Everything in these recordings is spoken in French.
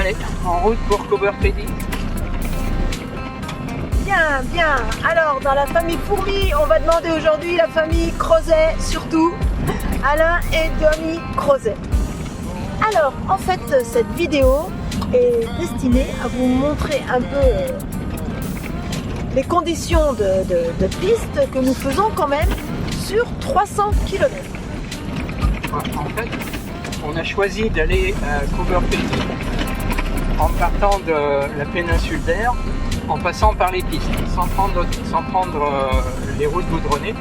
Allez, en route pour Cauberpedy. Bien, bien. Alors, dans la famille Fourmi, on va demander aujourd'hui la famille Crozet, surtout Alain et Domi Crozet. Alors, en fait, cette vidéo est destinée à vous montrer un peu les conditions de piste que nous faisons quand même sur 300 km. En fait, on a choisi d'aller à Cauberpedy en partant de la péninsule d'Air, en passant par les pistes, sans prendre les routes goudronnées.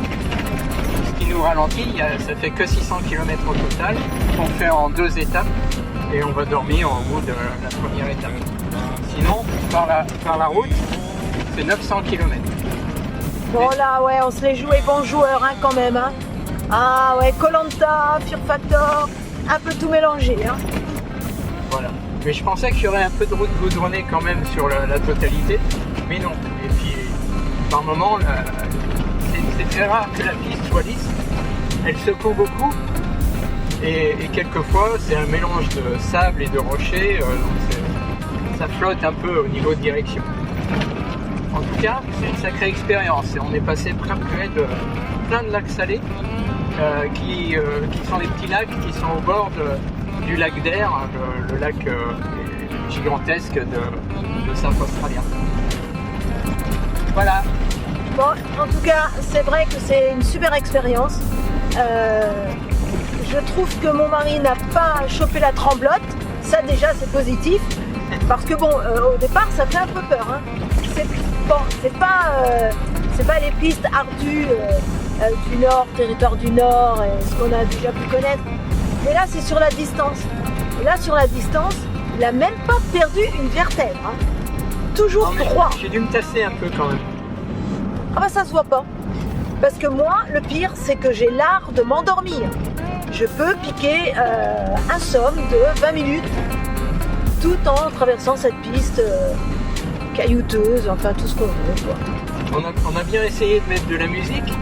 Ce qui nous ralentit, ça fait que 600 km au total, qu'on fait en 2 étapes, et on va dormir au bout de la première étape. Sinon, par la route, c'est 900 km. Bon là, ouais, on se les jouait bons joueurs hein, quand même. Hein. Ah ouais, Koh-Lanta, Fear Factor, un peu tout mélangé. Hein. Voilà. Mais je pensais qu'il y aurait un peu de route goudronnée quand même sur la totalité, mais non. Et puis, par moment, c'est très rare que la piste soit lisse. Elle secoue beaucoup, et quelquefois, c'est un mélange de sable et de rochers, donc ça flotte un peu au niveau de direction. En tout cas, c'est une sacrée expérience, et on est passé près de plein de lacs salés, qui sont des petits lacs qui sont au bord du lac d'Air, le lac gigantesque de South Australia. Voilà. Bon, en tout cas, c'est vrai que c'est une super expérience. Je trouve que mon mari n'a pas chopé la tremblote. Ça déjà, c'est positif. Parce que bon, au départ, ça fait un peu peur. Hein. C'est pas les pistes ardues du Nord, territoire du Nord, et ce qu'on a déjà pu connaître. Mais là, c'est sur la distance. Et là, sur la distance, il n'a même pas perdu une vertèbre. Hein. Toujours droit. J'ai dû me tasser un peu quand même. Ah bah ça se voit pas. Parce que moi, le pire, c'est que j'ai l'art de m'endormir. Je peux piquer un somme de 20 minutes tout en traversant cette piste caillouteuse, enfin tout ce qu'on veut. Quoi. On a bien essayé de mettre de la musique,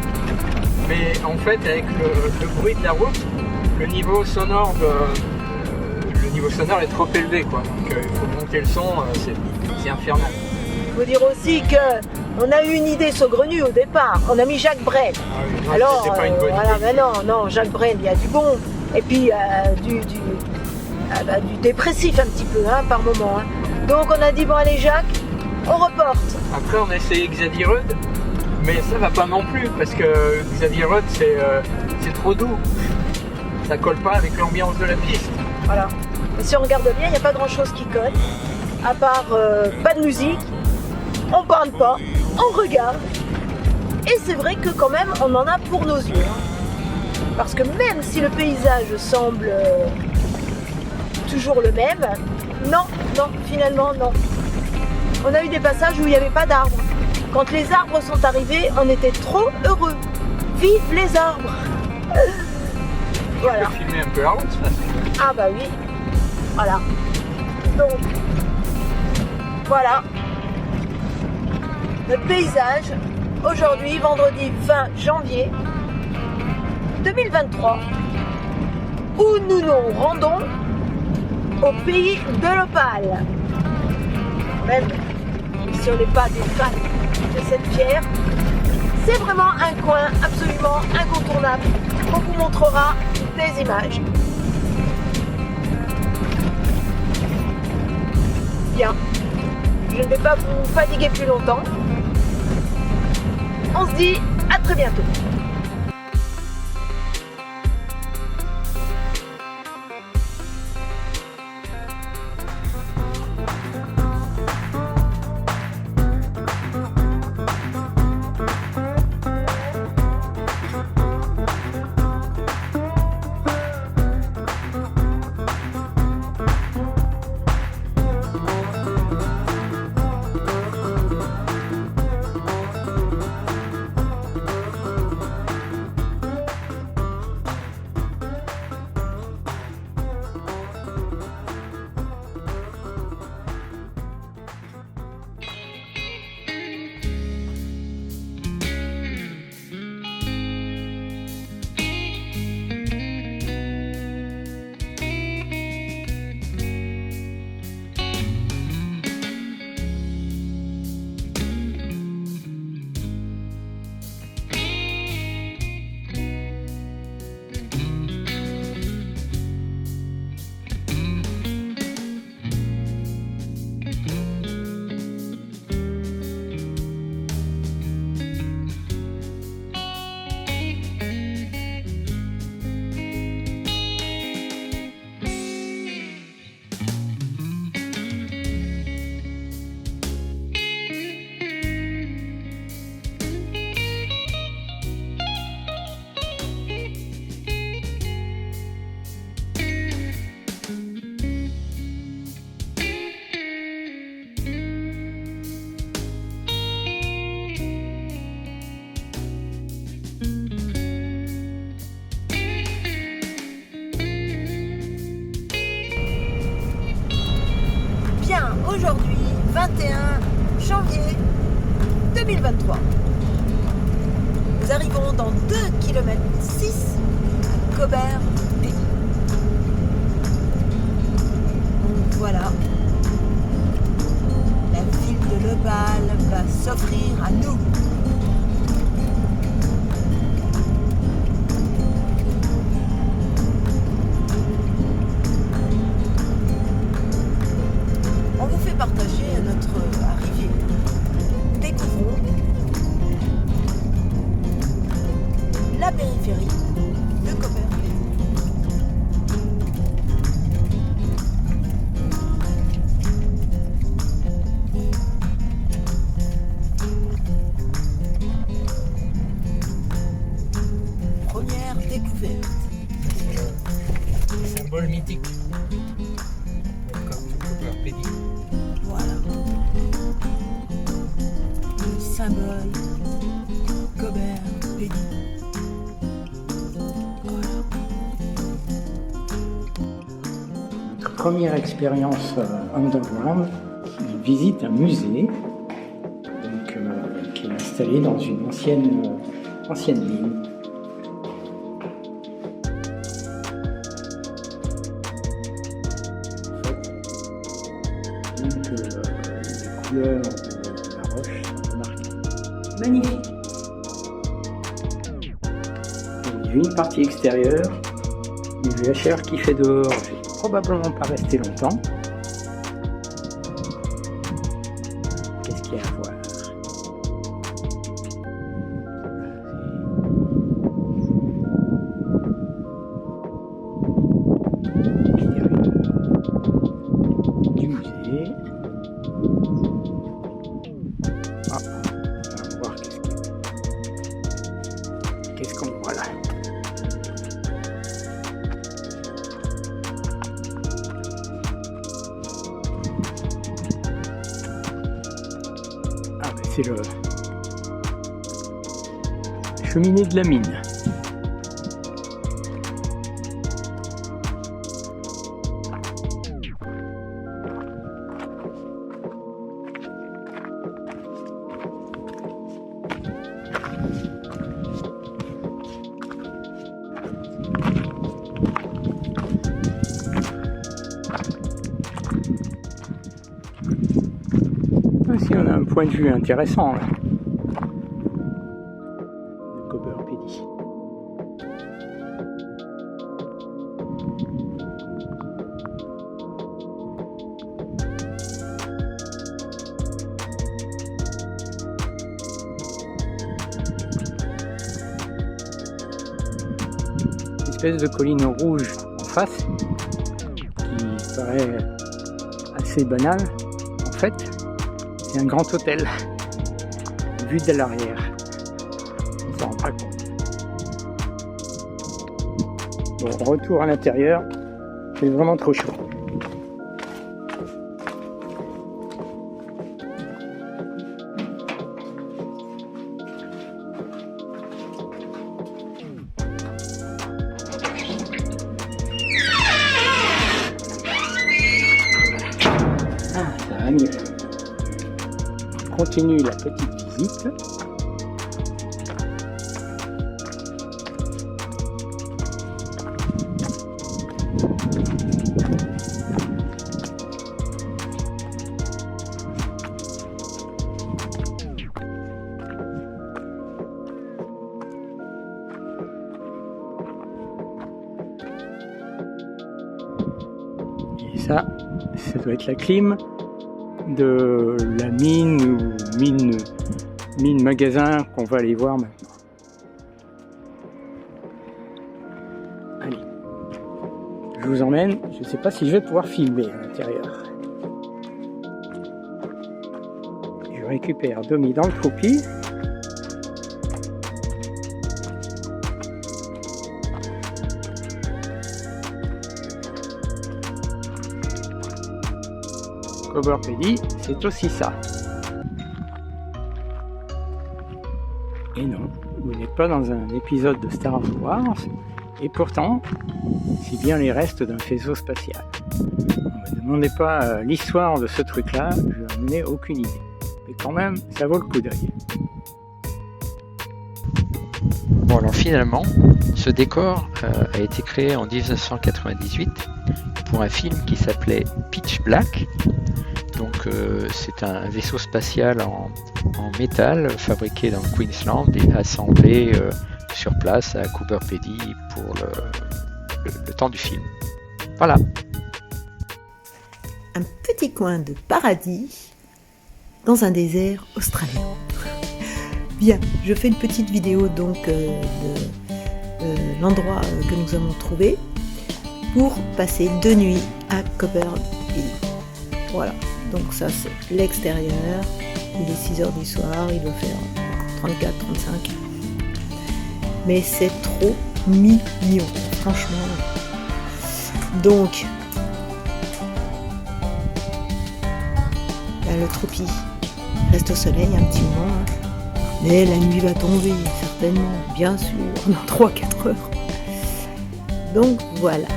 mais en fait, avec le bruit de la route, le niveau sonore est trop élevé, quoi. Donc il faut monter le son, c'est infernal. Il faut dire aussi qu'on a eu une idée saugrenue au départ. On a mis Jacques Brel. Ah oui, non, alors pas une bonne voilà, idée. mais non, Jacques Brel, il y a du bon. Et puis du dépressif un petit peu, hein, par moment. Hein. Donc on a dit, bon allez Jacques, on reporte. Après on a essayé Xavier Rudd, mais ça va pas non plus, parce que Xavier Rudd c'est trop doux. Ça colle pas avec l'ambiance de la piste. Voilà. Et si on regarde bien, il n'y a pas grand chose qui colle, à part pas de musique, on parle pas, on regarde. Et c'est vrai que quand même, on en a pour nos yeux. Hein. Parce que même si le paysage semble toujours le même, non, finalement non. On a eu des passages où il n'y avait pas d'arbres. Quand les arbres sont arrivés, on était trop heureux. Vive les arbres! Voilà. Tu peux filmer un peu la route, ça. Ah bah oui. Voilà. Donc, voilà. Le paysage, aujourd'hui, vendredi 20 janvier 2023, où nous nous rendons au pays de l'Opale. Même si on n'est pas des fans de cette pierre, c'est vraiment un coin absolument incontournable. On vous montrera des images. Bien, je ne vais pas vous fatiguer plus longtemps. On se dit à très bientôt. aujourd'hui, 21 janvier 2023. Nous arrivons dans 2 km 6 à Cobert-Pays. Donc voilà, la ville de Lebal va s'offrir à nous. On vous fait partager notre arrivée. Découvrons la périphérie de Cobert-Pays. Première découverte. Symbole mythique. Comme Cobert-Pays. Voilà. Le symbole Cobert-Pays. Voilà. Notre première expérience underground qui visite un musée donc, qui est installé dans une ancienne mine. Donc, les couleurs de la roche sont marquées. Magnifique. J'ai vu une partie extérieure du VHR qui fait dehors. Je vais probablement pas rester longtemps. Qu'est-ce qu'il y a à voir? Du musée. Ah, on va voir qu'est-ce qu'on voit là. Ah ben c'est le cheminée de la mine. Ici on a un point de vue intéressant là, de Cobert-Pays. Une espèce de colline rouge en face qui paraît assez banale. En fait, c'est un grand hôtel, vu de l'arrière. On s'en rend pas compte. Bon, retour à l'intérieur, c'est vraiment trop chaud. Ah, ça va mieux. On continue la petite visite. Et ça doit être la clim de la mine ou mine magasin qu'on va aller voir maintenant. Allez, je vous emmène. Je ne sais pas si je vais pouvoir filmer à l'intérieur. Je récupère Domi dans le choupi. Cobert-Pays, c'est aussi ça. Et non, vous n'êtes pas dans un épisode de Star Wars, et pourtant, c'est bien les restes d'un faisceau spatial. me demandez pas l'histoire de ce truc-là, je n'en ai aucune idée. Mais quand même, ça vaut le coup d'œil. Bon alors finalement, ce décor a été créé en 1998 pour un film qui s'appelait Pitch Black. Donc c'est un vaisseau spatial en métal fabriqué dans le Queensland et assemblé sur place à Cooper Pedy pour le temps du film. Voilà. Un petit coin de paradis dans un désert australien. Bien, je fais une petite vidéo donc de l'endroit que nous avons trouvé pour passer 2 nuits à Cooper Pedy. Voilà, donc ça c'est l'extérieur, il est 6h du soir, il doit faire 34, 35. Mais c'est trop mignon, franchement. Donc, là, le tropie reste au soleil un petit moment, hein. Mais la nuit va tomber, certainement, bien sûr, dans 3-4 heures. Donc voilà.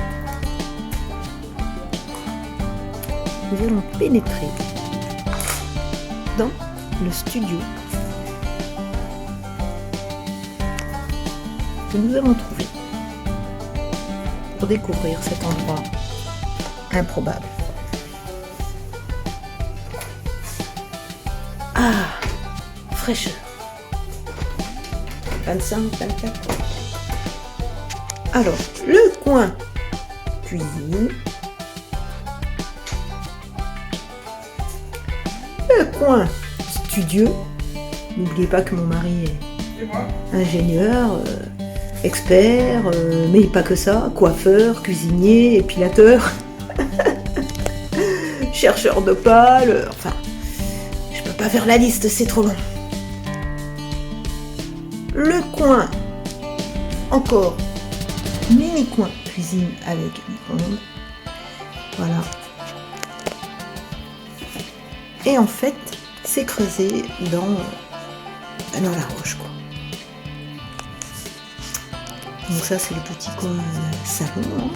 Nous allons pénétrer dans le studio que nous allons trouver pour découvrir cet endroit improbable. Ah, fraîcheur. 25, 24. Alors, le coin cuisine. Le coin studio. N'oubliez pas que mon mari est ingénieur, expert, mais pas que ça, coiffeur, cuisinier, épilateur, chercheur d'opale, enfin, je peux pas faire la liste, c'est trop long. Le coin, encore, mini coin cuisine avec micro-ondes, voilà. Et en fait, c'est creusé dans la roche, quoi. Donc ça, c'est le petit coin salon, hein,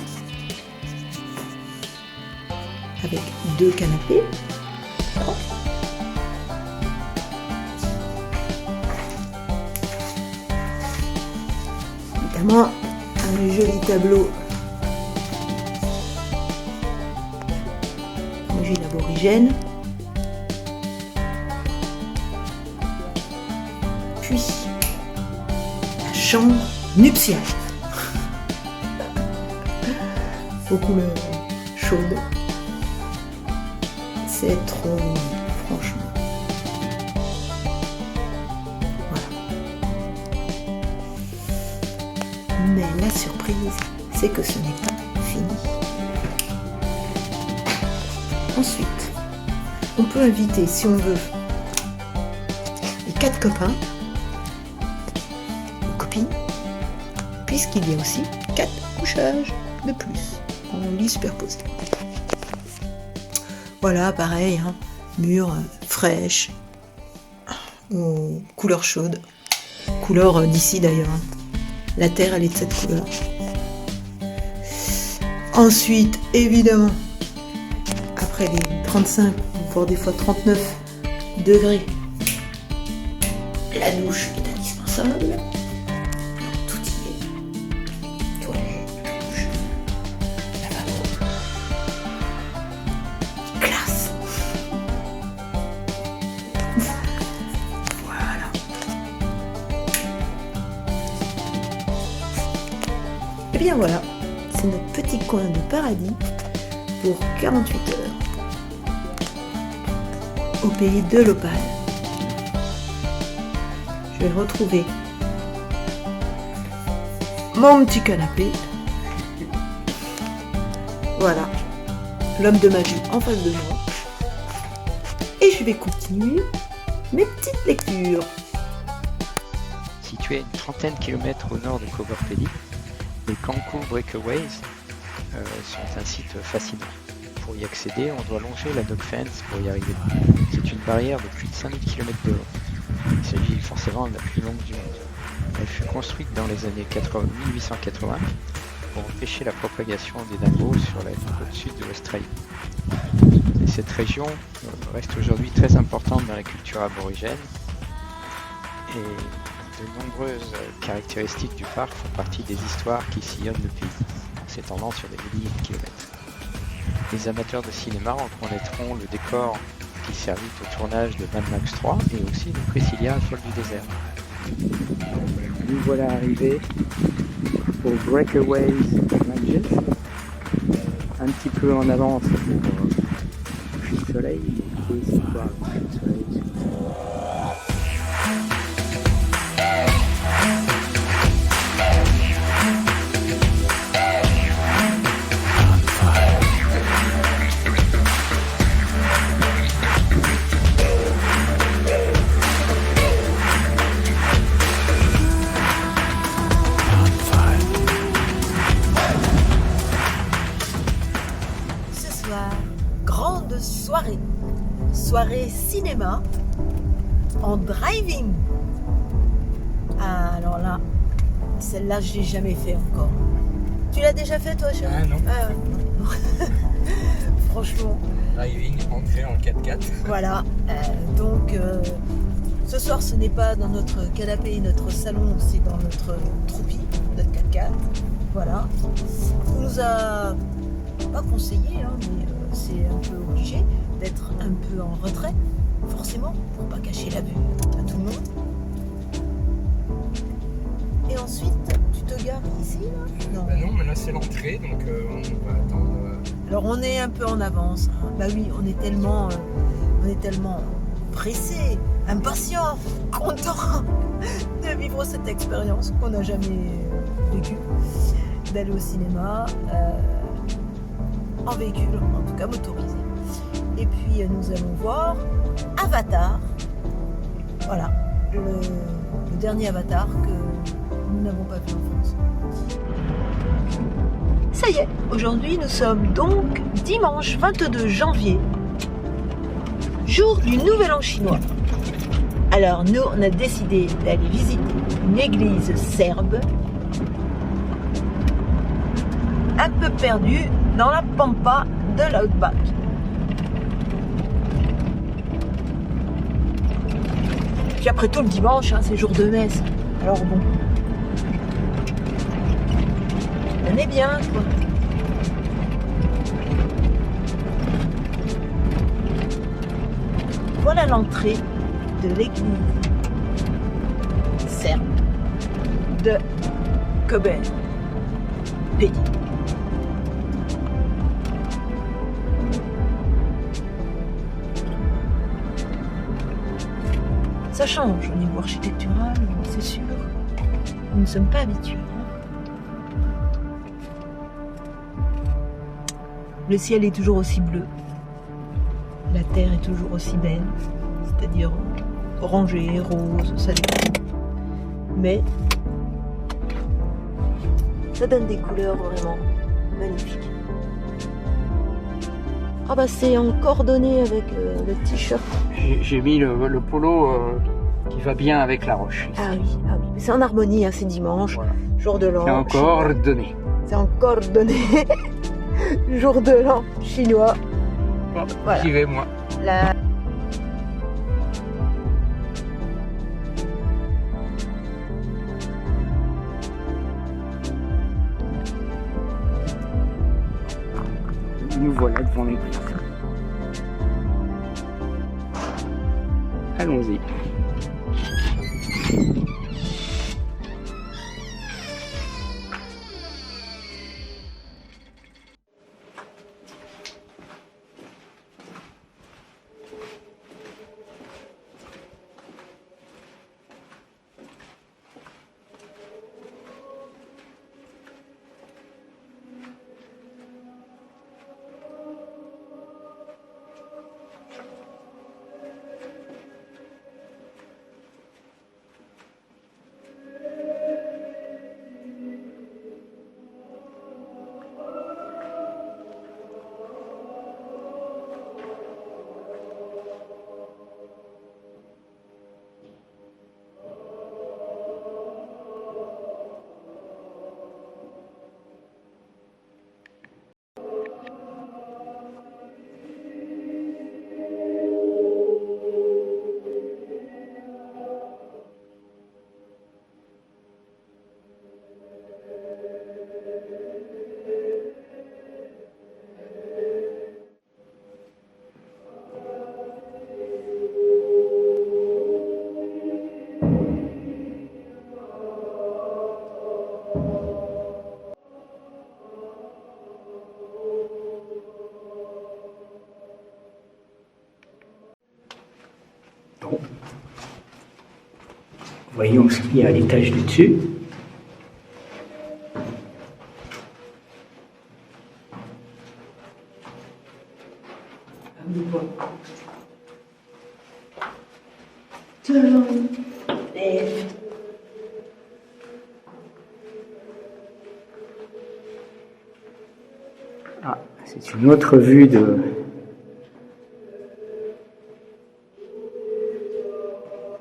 avec 2 canapés. Évidemment, un joli tableau d'origine aborigène. Puis, la chambre nuptiale. Aux couleurs chaudes. C'est trop mignon, franchement. Voilà. Mais la surprise, c'est que ce n'est pas fini. Ensuite, on peut inviter, si on veut, les 4 copains, ou copines, puisqu'il y a aussi 4 couchages de plus, en lit superposé. Voilà, pareil, hein, mur fraîche, aux couleurs chaudes, couleur d'ici d'ailleurs. Hein. La terre, elle est de cette couleur. Ensuite, évidemment, après les 35, voire des fois 39 degrés, la douche est indispensable. Tout y est. Toilette, douche, lavabo. Classe. Voilà. Et bien voilà, c'est notre petit coin de paradis pour 48 heures au pays de l'opale. Je vais retrouver mon petit canapé. Voilà, l'homme de ma vie en face de moi. Et je vais continuer mes petites lectures. Situé à une trentaine de kilomètres au nord de Cooper Pedy, les Cancun Breakaways sont un site fascinant. Pour y accéder, on doit longer la dog fence pour y arriver. C'est une barrière de plus de 5000 km de haut. Il s'agit forcément de la plus longue du monde. Elle fut construite dans les années 1880 pour empêcher la propagation des dingos sur la côte sud de l'Australie. Et cette région reste aujourd'hui très importante dans la culture aborigène et de nombreuses caractéristiques du parc font partie des histoires qui sillonnent le pays, en s'étendant sur des milliers de kilomètres. Les amateurs de cinéma reconnaîtront le décor qui servit au tournage de Mad Max 3 et aussi de Priscilla, folle du désert. Nous voilà arrivés au Breakaways Ranges, un petit peu en avance pour le coucher de soleil. Et c'est quoi le coucher de soleil? Grande soirée cinéma en driving. Ah, alors là, celle-là je l'ai jamais fait encore. Tu l'as déjà fait toi, chérie? Ah non. Non. Franchement. Driving entrée en 4x4. Voilà. Donc ce soir ce n'est pas dans notre canapé, notre salon, c'est dans notre troupi, notre 4x4. Voilà. On nous a pas conseillé, hein, mais c'est un peu obligé d'être un peu en retrait, forcément, pour pas cacher la vue à tout le monde. Et ensuite, tu te gares ici, là? Non. Bah non, mais là c'est l'entrée, donc on va attendre. Alors on est un peu en avance. Hein. Bah oui, on est tellement pressé, impatient, content de vivre cette expérience qu'on n'a jamais vécue, d'aller au cinéma en véhicule, en tout cas motorisé. Et puis nous allons voir Avatar. Voilà, le dernier Avatar que nous n'avons pas vu en France. Ça y est, aujourd'hui nous sommes donc dimanche 22 janvier, jour du Nouvel An chinois. Alors nous, on a décidé d'aller visiter une église serbe, un peu perdue dans la pampa de l'Outback. Puis après tout, le dimanche, hein, c'est jour de messe. Alors bon, on est bien, quoi. Voilà l'entrée de l'église serbe de Koben Pedi. Ça change au niveau architectural, c'est sûr. Nous ne sommes pas habitués. Le ciel est toujours aussi bleu. La terre est toujours aussi belle. C'est-à-dire orangée, rose, ça dépend. Mais ça donne des couleurs vraiment magnifiques. Ah bah c'est en coordonnée avec le t-shirt. J'ai mis le polo qui va bien avec la roche. Ah oui. Mais c'est en harmonie, hein, c'est dimanche, Voilà. jour de l'an. C'est encore donné. C'est en coordonnée. Jour de l'an chinois. Bon, Voilà. j'y vais moi. La... Nous voilà devant l'église. Allons-y. Voyons ce qu'il y a à l'étage du dessus. Ah, c'est une autre vue de...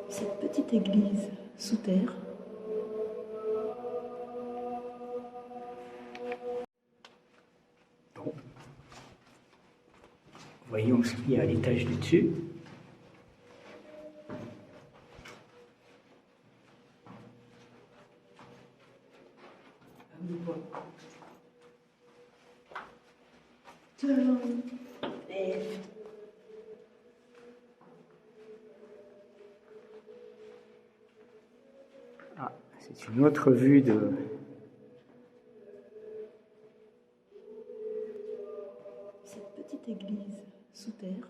Cette petite église sous terre. Bon. Voyons ce qu'il y a à l'étage du dessus. Ah, c'est une autre vue de... Cette petite église sous terre.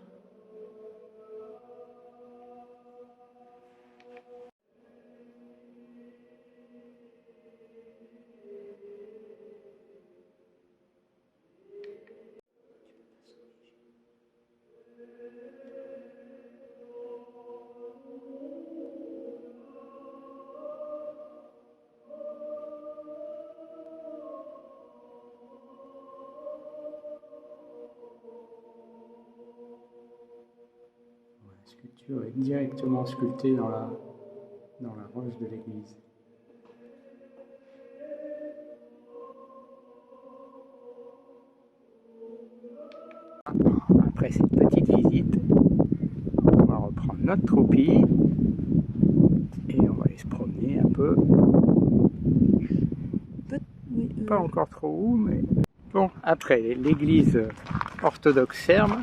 La sculpture est directement sculptée dans la roche de l'église. Après cette petite visite, on va reprendre notre troupie et on va aller se promener un peu. Pas encore trop où, mais bon. Après l'église orthodoxe serbe,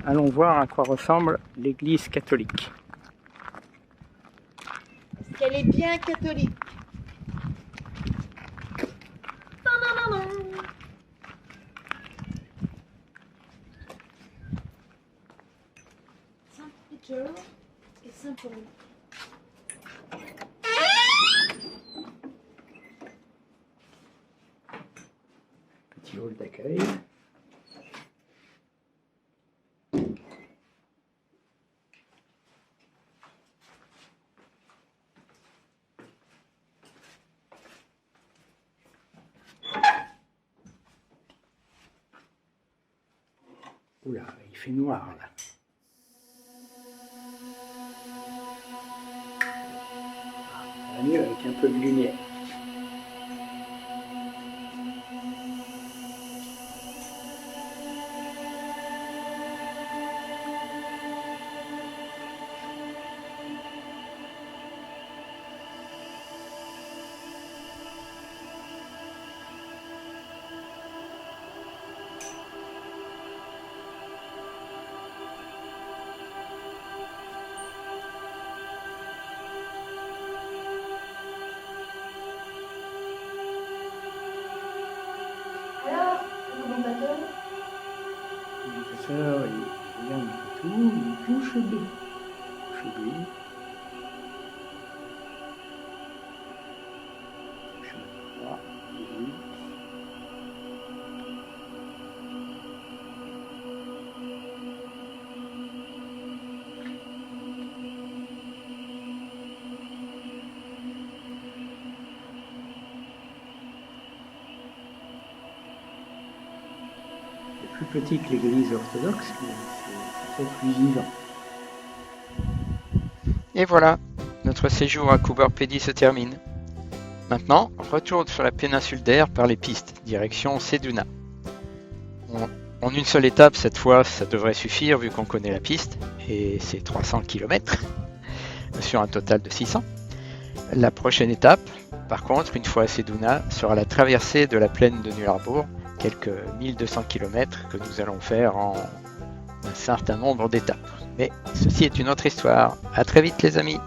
allons voir à quoi ressemble l'église catholique. Parce qu'elle est bien catholique. Non, non, non, non. Saint-Peter et Saint-Paul. Petit hall d'accueil. Oula, il fait noir là. Ça va mieux avec un peu de lumière. Alors, le commentateur, Le professeur, il regarde un peu tout, il touche B. Touche B. Touche 3, B. C'est plus petit que l'église orthodoxe, mais c'est peut-être plus vivant. Et voilà, notre séjour à Coober Pedy se termine. Maintenant, retour sur la péninsule d'Air par les pistes, direction Seduna. En une seule étape, cette fois, ça devrait suffire vu qu'on connaît la piste, et c'est 300 km sur un total de 600. La prochaine étape, par contre, une fois à Seduna, sera la traversée de la plaine de Nullarbor, quelques 1200 km que nous allons faire en un certain nombre d'étapes. Mais ceci est une autre histoire. À très vite les amis.